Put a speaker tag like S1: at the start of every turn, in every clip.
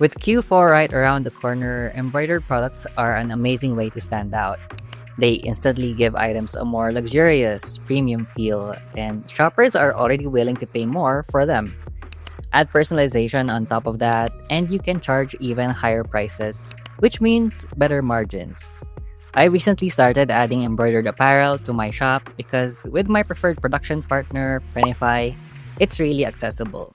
S1: With Q4 right around the corner, embroidered products are an amazing way to stand out. They instantly give items a more luxurious, premium feel, and shoppers are already willing to pay more for them. Add personalization on top of that, and you can charge even higher prices, which means better margins. I recently started adding embroidered apparel to my shop because with my preferred production partner, Printify, it's really accessible.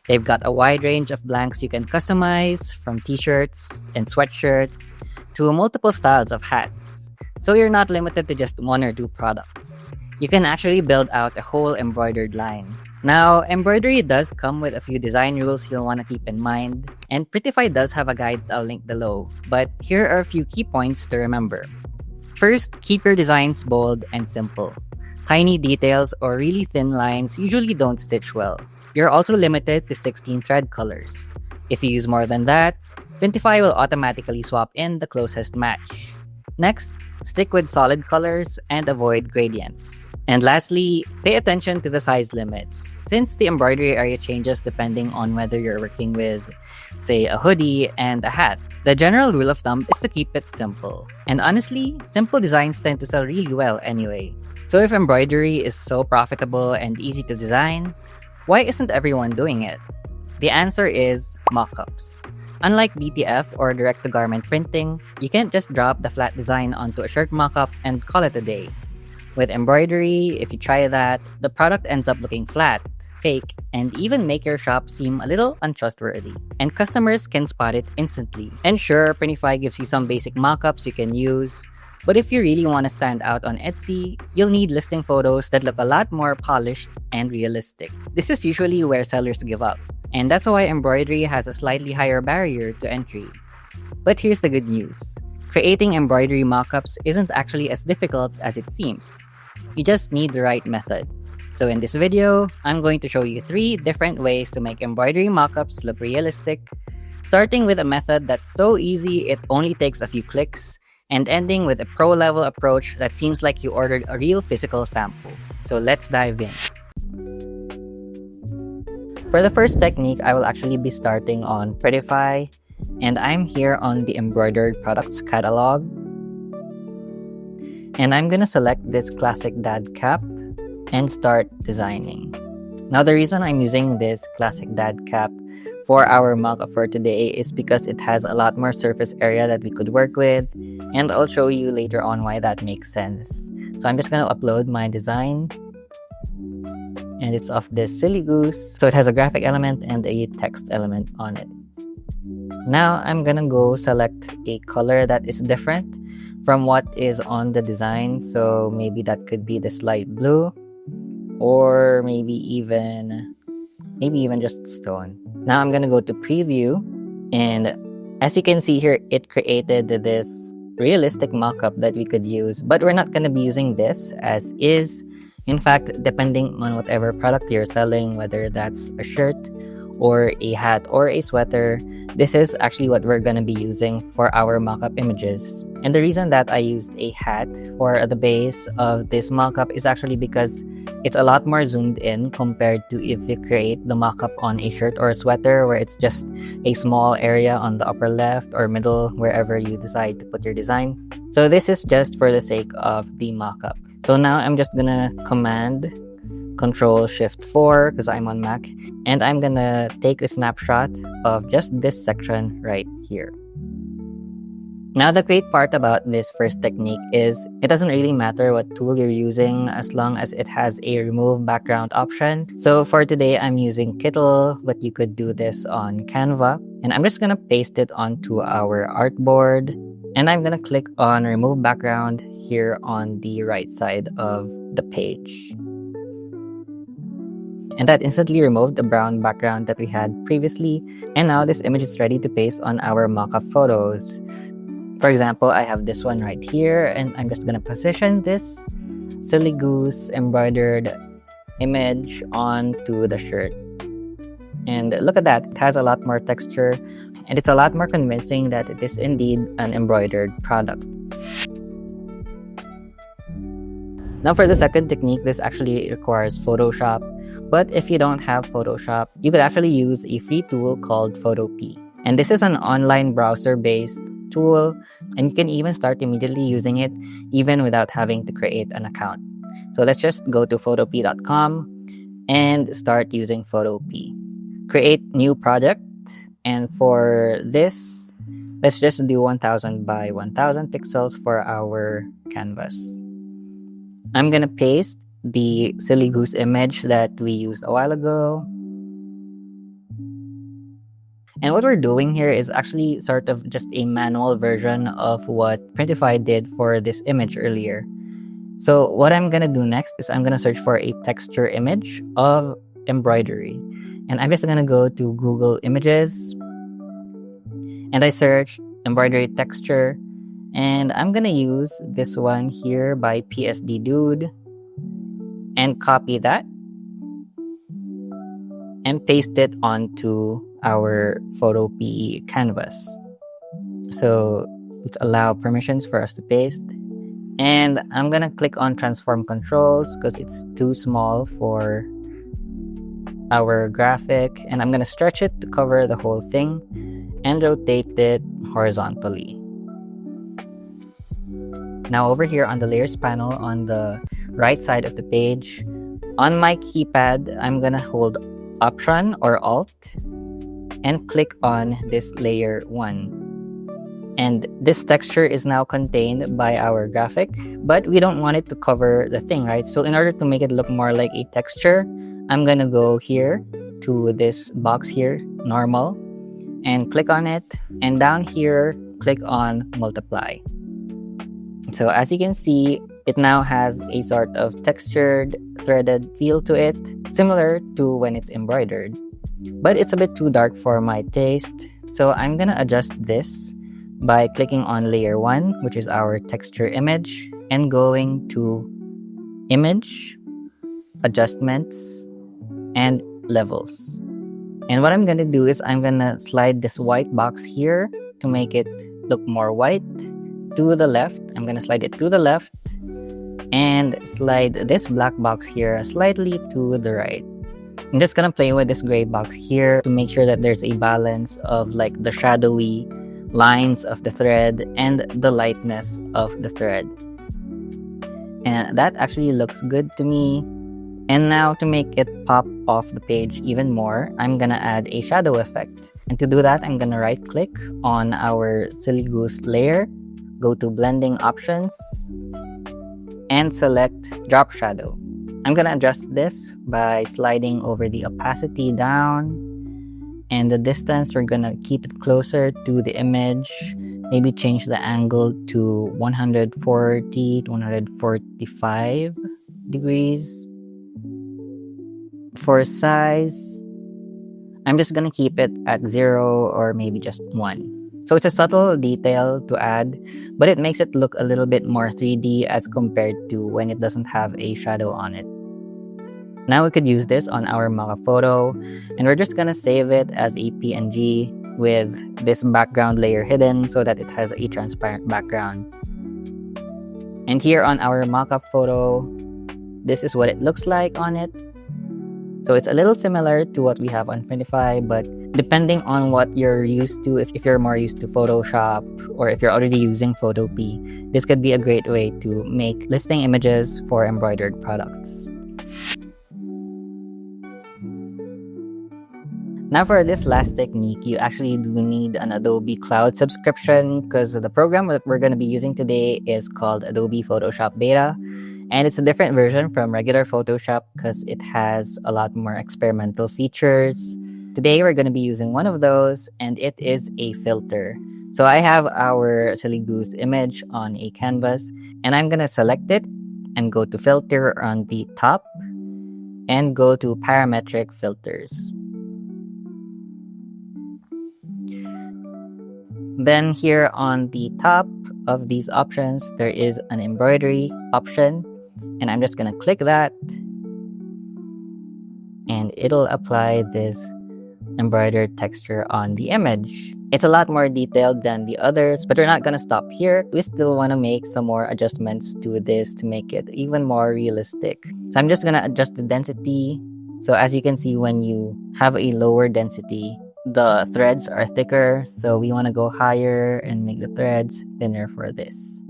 S1: They've got a wide range of blanks you can customize, from t-shirts and sweatshirts to multiple styles of hats. So you're not limited to just one or two products. You can actually build out a whole embroidered line. Now, embroidery does come with a few design rules you'll want to keep in mind, and Printify does have a guide I'll link below, but here are a few key points to remember. First, keep your designs bold and simple. Tiny details or really thin lines usually don't stitch well. You're also limited to 16 thread colors. If you use more than that, Printify will automatically swap in the closest match. Next, stick with solid colors and avoid gradients. And lastly, pay attention to the size limits, since the embroidery area changes depending on whether you're working with, say, a hoodie and a hat. The general rule of thumb is to keep it simple. And honestly, simple designs tend to sell really well anyway. So if embroidery is so profitable and easy to design, why isn't everyone doing it? The answer is mockups. Unlike DTF or direct-to-garment printing, you can't just drop the flat design onto a shirt mockup and call it a day. With embroidery, if you try that, the product ends up looking flat, fake, and even make your shop seem a little untrustworthy. And customers can spot it instantly. And sure, Printify gives you some basic mockups you can use, but if you really want to stand out on Etsy, you'll need listing photos that look a lot more polished and realistic. This is usually where sellers give up, and that's why embroidery has a slightly higher barrier to entry. But here's the good news. Creating embroidery mockups isn't actually as difficult as it seems. You just need the right method. So in this video, I'm going to show you 3 different ways to make embroidery mockups look realistic, starting with a method that's so easy it only takes a few clicks, and ending with a pro-level approach that seems like you ordered a real physical sample. So let's dive in. For the first technique, I will actually be starting on Printify, and I'm here on the Embroidered Products catalog. And I'm gonna select this classic dad cap and start designing. Now the reason I'm using this classic dad cap for our mockup for today is because it has a lot more surface area that we could work with, and I'll show you later on why that makes sense. So I'm just gonna upload my design, and it's of this silly goose, so it has a graphic element and a text element on it. Now I'm gonna go select a color that is different from what is on the design, so maybe that could be this light blue, or maybe even just stone. Now I'm gonna go to preview, and as you can see here, it created this realistic mockup that we could use, but we're not gonna be using this as is. In fact, depending on whatever product you're selling, whether that's a shirt or a hat or a sweater, this is actually what we're gonna be using for our mockup images. And the reason that I used a hat for the base of this mockup is actually because it's a lot more zoomed in compared to if you create the mockup on a shirt or a sweater where it's just a small area on the upper left or middle, wherever you decide to put your design. So this is just for the sake of the mockup. So now I'm just gonna command Control-Shift-4 because I'm on Mac, and I'm gonna take a snapshot of just this section right here. Now the great part about this first technique is it doesn't really matter what tool you're using as long as it has a remove background option. So for today I'm using Kittle, but you could do this on Canva, and I'm just gonna paste it onto our artboard, and I'm gonna click on remove background here on the right side of the page. And that instantly removed the brown background that we had previously, and now this image is ready to paste on our mockup photos. For example, I have this one right here, and I'm just gonna position this silly goose embroidered image onto the shirt. And look at that, it has a lot more texture, and it's a lot more convincing that it is indeed an embroidered product. Now for the second technique, this actually requires Photoshop. But if you don't have Photoshop, you could actually use a free tool called Photopea. And this is an online browser-based tool, and you can even start immediately using it even without having to create an account. So let's just go to photop.com and start using Photop. Create new project, and for this, let's just do 1000 by 1000 pixels for our canvas. I'm gonna paste the silly goose image that we used a while ago. And what we're doing here is actually sort of just a manual version of what Printify did for this image earlier. So what I'm gonna do next is I'm gonna search for a texture image of embroidery. And I'm just gonna go to Google Images, and I search embroidery texture, and I'm gonna use this one here by PSD Dude and copy that and paste it onto our Photop canvas. So let's allow permissions for us to paste. And I'm gonna click on transform controls because it's too small for our graphic, and I'm gonna stretch it to cover the whole thing and rotate it horizontally. Now over here on the layers panel on the right side of the page, on my keypad, I'm gonna hold Option or Alt and click on this layer 1. And this texture is now contained by our graphic, but we don't want it to cover the thing, right? So in order to make it look more like a texture, I'm gonna go here to this box here, normal, and click on it. And down here, click on multiply. So as you can see, it now has a sort of textured, threaded feel to it, similar to when it's embroidered. But it's a bit too dark for my taste, so I'm gonna adjust this by clicking on layer 1, which is our texture image, and going to image, adjustments, and levels. And what I'm gonna do is I'm gonna slide this white box here to make it look more white to the left. I'm gonna slide it to the left and slide this black box here slightly to the right. I'm just gonna play with this gray box here to make sure that there's a balance of like the shadowy lines of the thread and the lightness of the thread. And that actually looks good to me. And now to make it pop off the page even more, I'm gonna add a shadow effect. And to do that, I'm gonna right click on our silly goose layer, go to blending options, and select drop shadow. I'm gonna adjust this by sliding over the opacity down, and the distance we're gonna keep it closer to the image, maybe change the angle to 140 to 145 degrees. For size, I'm just gonna keep it at 0 or maybe just 1. So it's a subtle detail to add, but it makes it look a little bit more 3D as compared to when it doesn't have a shadow on it. Now we could use this on our mockup photo, and we're just gonna save it as a PNG with this background layer hidden so that it has a transparent background. And here on our mockup photo, this is what it looks like on it. So it's a little similar to what we have on Printify, but depending on what you're used to, if you're more used to Photoshop or if you're already using Photop, this could be a great way to make listing images for embroidered products. Now for this last technique, you actually do need an Adobe Cloud subscription because the program that we're going to be using today is called Adobe Photoshop Beta. And it's a different version from regular Photoshop because it has a lot more experimental features. Today we're going to be using one of those, and it is a filter. So I have our silly goose image on a canvas, and I'm going to select it and go to filter on the top and go to parametric filters. Then here on the top of these options, there is an embroidery option, and I'm just gonna click that, and it'll apply this embroidered texture on the image. It's a lot more detailed than the others, but we're not gonna stop here. We still wanna make some more adjustments to this to make it even more realistic. So I'm just gonna adjust the density. So as you can see, when you have a lower density, the threads are thicker, so we want to go higher and make the threads thinner for this.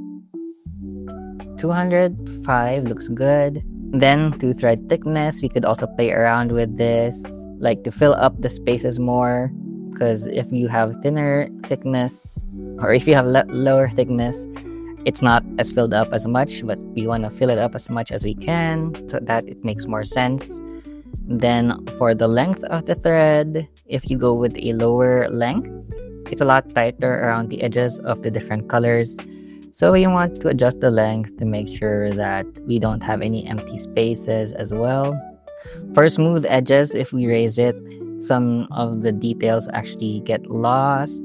S1: 205 looks good. Then 2 thread thickness, we could also play around with this, like to fill up the spaces more, because if you have thinner thickness or if you have lower thickness, it's not as filled up as much, but we want to fill it up as much as we can so that it makes more sense. Then for the length of the thread, if you go with a lower length, it's a lot tighter around the edges of the different colors. So we want to adjust the length to make sure that we don't have any empty spaces as well. For smooth edges, if we raise it, some of the details actually get lost.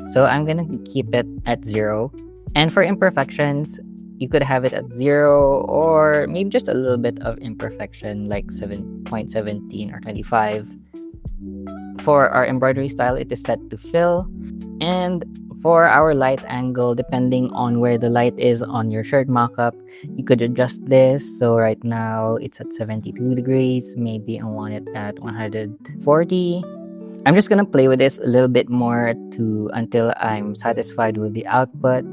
S1: So I'm gonna keep it at 0. And for imperfections, you could have it at 0 or maybe just a little bit of imperfection like 7.17 or 25. For our embroidery style, it is set to fill. And for our light angle, depending on where the light is on your shirt mockup, you could adjust this. So right now it's at 72 degrees. Maybe I want it at 140. I'm just gonna play with this a little bit more until I'm satisfied with the output.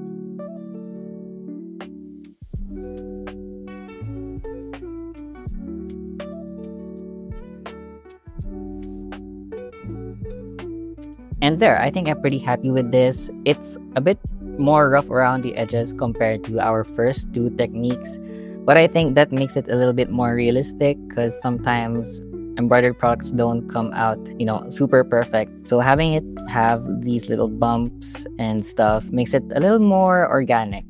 S1: And there, I think I'm pretty happy with this. It's a bit more rough around the edges compared to our first 2 techniques, but I think that makes it a little bit more realistic because sometimes embroidered products don't come out, super perfect. So having it have these little bumps and stuff makes it a little more organic.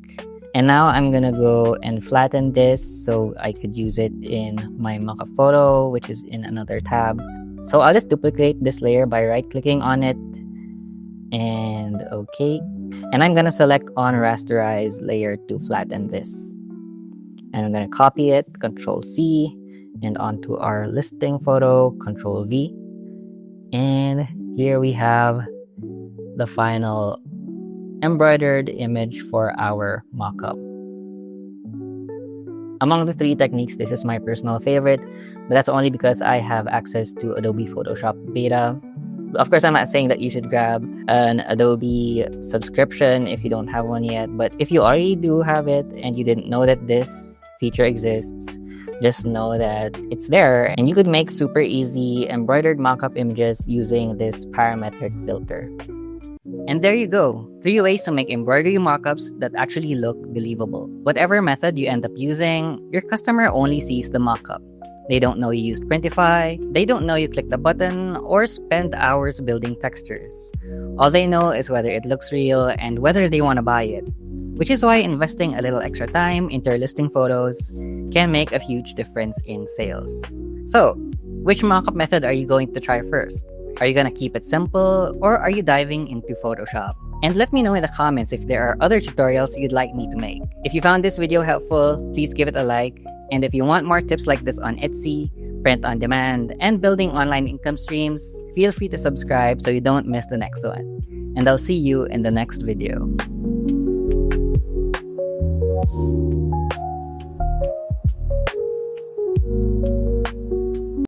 S1: And now I'm gonna go and flatten this so I could use it in my mockup photo, which is in another tab. So I'll just duplicate this layer by right-clicking on it, and okay. And I'm gonna select on rasterize layer to flatten this. And I'm gonna copy it, Control C, and onto our listing photo, Control V. And here we have the final embroidered image for our mockup. Among the 3 techniques, this is my personal favorite, but that's only because I have access to Adobe Photoshop Beta. Of course, I'm not saying that you should grab an Adobe subscription if you don't have one yet, but if you already do have it and you didn't know that this feature exists, just know that it's there and you could make super easy embroidered mockup images using this parametric filter. And there you go, 3 ways to make embroidery mockups that actually look believable. Whatever method you end up using, your customer only sees the mockup. They don't know you used Printify, they don't know you clicked a button or spent hours building textures. All they know is whether it looks real and whether they want to buy it. Which is why investing a little extra time into your listing photos can make a huge difference in sales. So, which mockup method are you going to try first? Are you gonna keep it simple, or are you diving into Photoshop? And let me know in the comments if there are other tutorials you'd like me to make. If you found this video helpful, please give it a like. And if you want more tips like this on Etsy, print on demand, and building online income streams, feel free to subscribe so you don't miss the next one. And I'll see you in the next video.